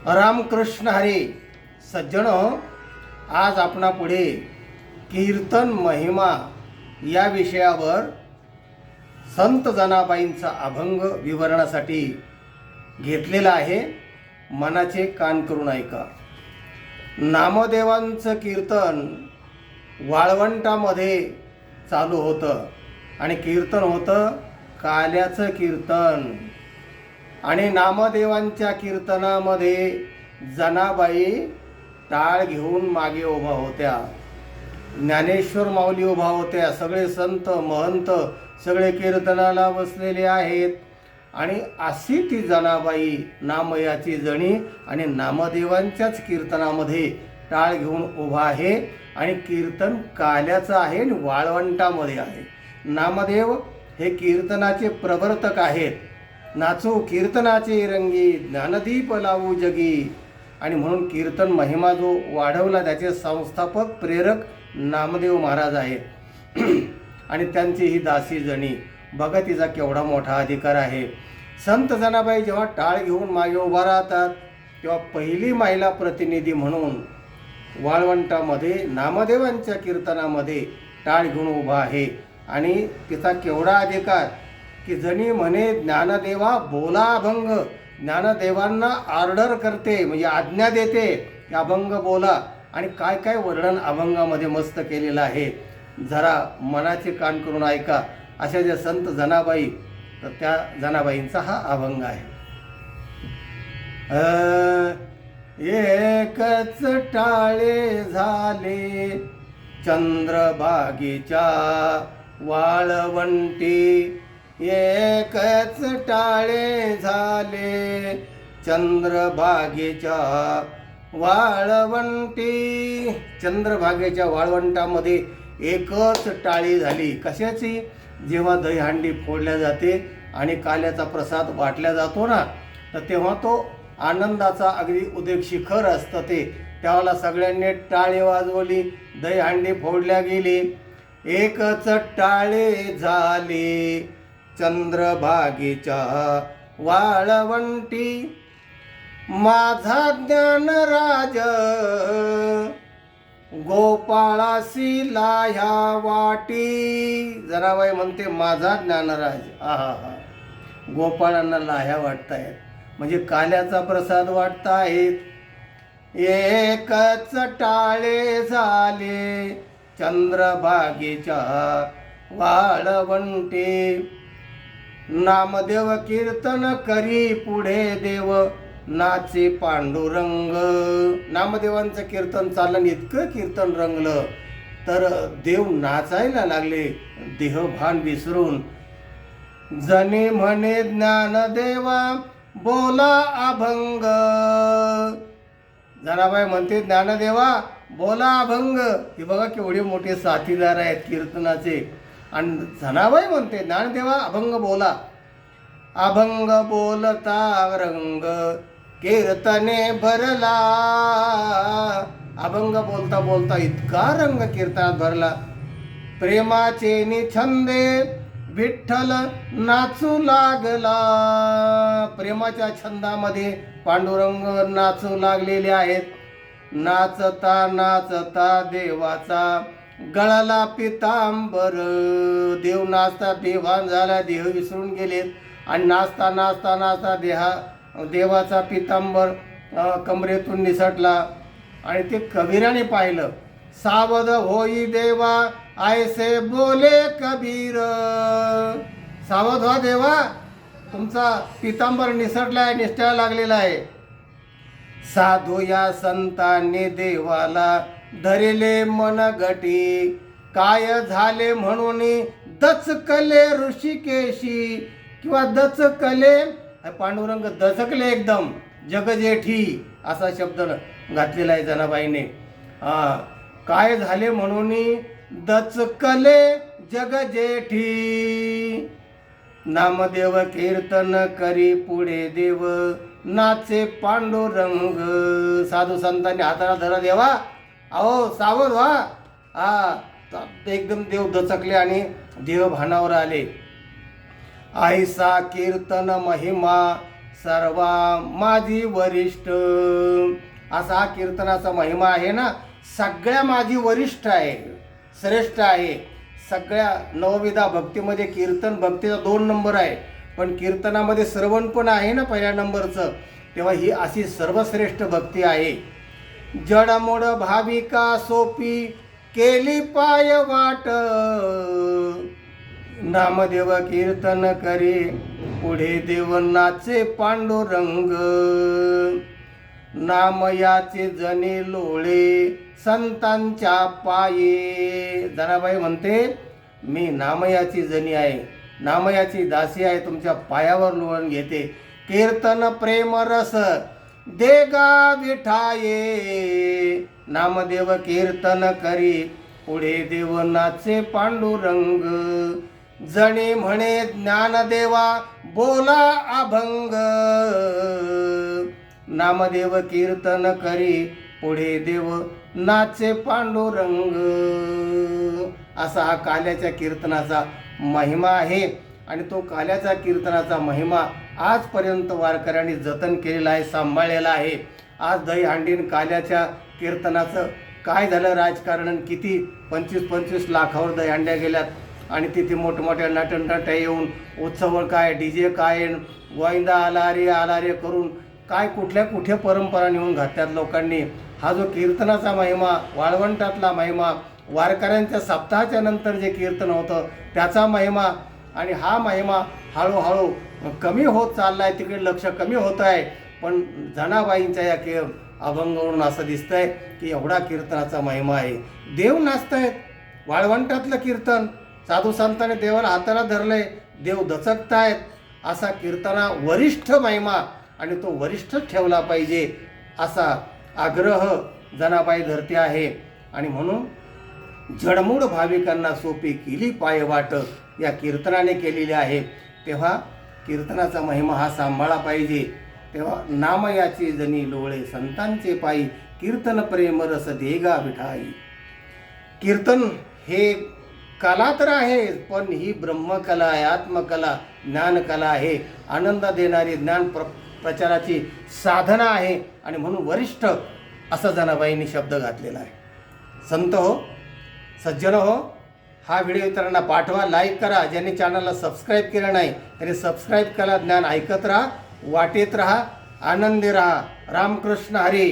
रामकृष्ण हरी. सज्जन, आज आपणा पुढे कीर्तन महिमा या विषयावर संत जनाबाईंचा अभंग विवरणासाठी घेतलेला आहे. मनाचे कान करून ऐका. नामदेवांचं कीर्तन वाळवंटामध्ये चालू होतं आणि कीर्तन होतं काल्याचं कीर्तन. आणि नामदेवांच्या कीर्तनामध्ये जनाबाई टाळ घेऊन मागे उभा होत्या. ज्ञानेश्वर माऊली उभा होत्या. सगळे संत महंत सगळे कीर्तनाला बसलेले आहेत. आणि अशी ती जनाबाई नामयाची जणी आणि नामदेवांच्याच कीर्तनामध्ये टाळ घेऊन उभा आहे. आणि कीर्तन काल्याचं आहे आणि वाळवंटामध्ये आहे. नामदेव हे कीर्तनाचे प्रवर्तक आहेत. नाचू कीर्तनाचे रंगी, ज्ञानदीप लावू जगी. आणि म्हणून कीर्तन महिमा जो वाढवला त्याचे संस्थापक प्रेरक नामदेव महाराज आहेत. आणि त्यांची ही दासी जणी बघा, तिचा केवढा मोठा अधिकार आहे. संत जनाबाई जेव्हा टाळ घेऊन मागे उभा राहतात तेव्हा पहिली महिला प्रतिनिधी म्हणून वाळवंटामध्ये नामदेवांच्या कीर्तनामध्ये टाळ घेऊन उभा आहे. आणि तिचा केवढा अधिकार की जणी म्हणे, ज्ञानदेवा बोला अभंग. ज्ञानदेवांना ऑर्डर करते, म्हणजे आज्ञा देते की अभंग बोला. आणि काय काय वर्णन अभंगामध्ये मस्त केलेलं आहे. जरा मनाचे कान करून ऐका. अशा ज्या संत जनाबाई, तर त्या जनाबाईंचा हा अभंग आहे. एकच टाळे झाले चंद्रभागेच्या वाळवंटी. एकच टाळे झाले चंद्रभागेच्या वाळवंटी. चंद्रभागेच्या वाळवंटामध्ये एकच टाळी झाली. कशाची? जेव्हा दहीहंडी फोडल्या जाते आणि काल्याचा प्रसाद वाटल्या जातो ना, तर तेव्हा तो आनंदाचा अगदी उद्रेक शिखर असतं. ते त्यावेळेला सगळ्यांनी टाळी वाजवली, दहीहंडी फोडल्या गेली. एकच टाळे झाले चंद्रभागेच्या वाळवंटी. माझा ज्ञानराज गोपाळासी लाह्या वाटी. जनाबाई म्हणते माझा ज्ञानराज. आहा, गोपाळांना लाह्या वाटतायत, म्हणजे काल्याचा प्रसाद वाटतायत. एकच टाळे झाले चंद्रभागेच्या वाळवंटी. नामदेव कीर्तन करी पुढे देव नाचे पांडुरंग. नामदेवांचं कीर्तन चाललं, इतकं कीर्तन रंगलं तर देव नाचायला लागले देहभान विसरून. जने म्हणे ज्ञानदेवा बोला अभंग. जनाबाई म्हणते ज्ञानदेवा बोला अभंग. हे बघा केवढे मोठे साथीदार आहेत कीर्तनाचे. आणि जनाबाई म्हणते ज्ञानदेवा अभंग बोला. अभंग बोलता रंग कीर्तने भरला. अभंग बोलता बोलता इतका रंग कीर्तनात भरला. प्रेमाचे निछंदे विठ्ठल नाचू लागला. प्रेमाच्या छंदामध्ये पांडुरंग नाचू लागलेले आहेत. नाचता नाचता देवाचा गळाला पितांबर. देव नाचता बेभान झाला, देह विसरून गेलेत. आणि नाचता नाचता नाचता देवाचा पितांबर कमरेतून निसटला. आणि ते कबीराने पाहिलं. सावध होई देवा ऐसे बोले कबीर. सावध व्हा देवा, तुमचा पितांबर निसटलाय, निष्ठाला लागलेला आहे. साधू या संतांनी देवाला धरिले मन गटी. काय झाले म्हणून दचकले ऋषिकेशी. किंवा दचकले, पांडुरंग दचकले एकदम. जगजेठी असा शब्द घातलेला आहे जनाबाईने. काय झाले म्हणून दचकले जगजेठी. नामदेव कीर्तन करी पुढे देव नाचे पांडुरंग. साधू संतांनी हाताला धरा देवा, अहो सावध व्हा. एकदम देव दचकले आणि देव भानावर आले. ऐसा कीर्तन महिमा सर्वा माझी वरिष्ठ. असा हा कीर्तनाचा महिमा आहे ना. सगळ्या माझी वरिष्ठ आहे, श्रेष्ठ आहे. सगळ्या नवविधा भक्तीमध्ये कीर्तन भक्तीचा 2 नंबर आहे, पण कीर्तनामध्ये श्रवण पण आहे ना पहिल्या नंबरचं. तेव्हा ही अशी सर्वश्रेष्ठ भक्ती आहे. जडमोड भाविका सोपी केली पाय वाट, नामदेव कीर्तन करे पुढे देव नाचे पांडुरंग. नाम याचे जने लोळे संतांच्या पाये. जनाबाई म्हणते, मी नामयाची जनी आहे, नामयाची दासी आहे, तुमच्या पायावर लोळण घेते. कीर्तन प्रेम रस देगा विठाये, नामदेव कीर्तन करी पुढे देव नाचे पांडुरंग. जणी म्हणे ज्ञानदेवा बोला अभंग, नामदेव कीर्तन करी पुढे देव नाचे पांडुरंग. असा हा काल्याच्या कीर्तनाचा महिमा आहे. आणि तो काल्याच्या कीर्तनाचा महिमा आजपर्यंत वारकऱ्यांनी जतन केलेला आहे, सांभाळलेला आहे. आज दहीहंडीन काल्याच्या कीर्तनाचं काय झालं राजकारण, किती 25-25 लाखावर दहीहंड्या गेल्यात आणि तिथे मोठमोठ्या नटनट्या येऊन उत्सव काय, DJ काय, गोविंदा आला रे करून काय कुठे परंपरा नेऊन घातल्यात लोकांनी. हा जो कीर्तनाचा महिमा, वाळवंटातला महिमा, वारकऱ्यांच्या सप्ताहाच्या नंतर जे कीर्तन होतं त्याचा महिमा, आणि हा महिमा हळूहळू कमी होत चालला आहे, तिकडे लक्ष कमी होत आहे. पण जनाबाईंच्या या अभंगावरून असं दिसतंय की एवढा कीर्तनाचा महिमा आहे. देव नाचतायत, वाळवंटातलं कीर्तन, साधू संतांनी देवाला हाताला धरलंय, देव दचकतायत. असा कीर्तना वरिष्ठ महिमा, आणि तो वरिष्ठच ठेवला पाहिजे असा आग्रह जनाबाई धरते आहे. आणि म्हणून जडमूड भाविकांना सोपी केली पाय वाट या कीर्तनाने केलेली आहे. तेव्हा कीर्तनाचा महिमा हा सांभाळा पाहिजे. तेव्हा नामयाची जनी लोळे संतांचे पायी, कीर्तन प्रेम रस देगा विठाई. कीर्तन हे कला तर आहे, पण ही ब्रह्मकला आहे, आत्मकला, ज्ञानकला आहे, आनंद देणारी ज्ञान प्रचाराची साधना आहे. आणि म्हणून वरिष्ठ असा जनाबाईंनी शब्द घातलेला आहे. संत हो, सज्जन हो, हा व्हिडिओ इतरांना पाठवा, लाईक करा. ज्यांनी चॅनलला सबस्क्राईब केलं नाही त्यांनी सबस्क्राईब करा. ज्ञान ऐकत राहा, वाटेत राहा, आनंदी राहा. रामकृष्ण हरी.